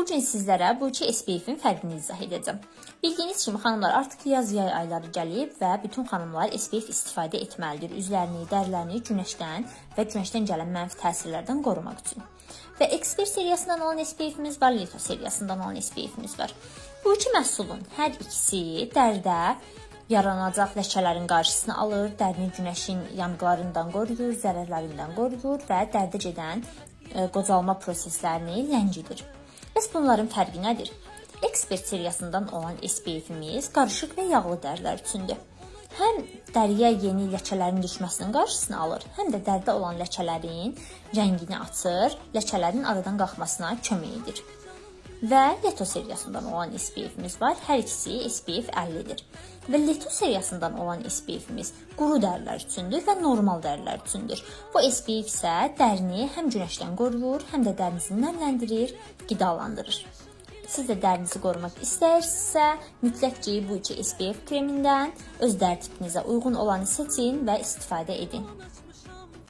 Bu gün sizlərə bu iki SPF-in fərqini izah edəcəm. Bildiyiniz kimi xanımlar artıq yay ayları gəlib və bütün xanımlar SPF istifadə etməlidir üzlərini, dərilərini günəşdən və günəşdən gələn mənfi təsirlərdən qorumaq üçün. Və Expert seriyasından olan SPF-imiz var, Leto seriyasından olan SPF-imiz var. Bu iki məhsulun hər ikisi dəridə yaranacaq ləkələrin qarşısını alır, dərini günəşin yanıqlarından qoruyur, zərərlərindən qoruyur və dərdə gedən qocalma proseslərini ləngidir. Bəs bunların fərqi nədir? Expert seriyasından olan SPF-imiz qarışıq və yağlı dərilər üçündür. Həm dəriyə yeni ləkələrin düşməsinin qarşısını alır, həm də dərdə olan ləkələrin rəngini açır, ləkələrin aradan qalxmasına kömək edir. Və Leto seriyasından olan SPF-imiz var. Hər ikisi SPF 50-dir. Və Leto seriyasından olan SPF-imiz quru dərilər üçündür və normal dərilər üçündür. Bu SPF isə dərini həm günəşdən qoruyur, həm də dərinizi nəmləndirir, qidalandırır. Siz də dərinizi qorumaq istəyirsinizsə, mütləq ki, bu iki SPF kremindən öz dəri tipinizə uyğun olanı seçin və istifadə edin.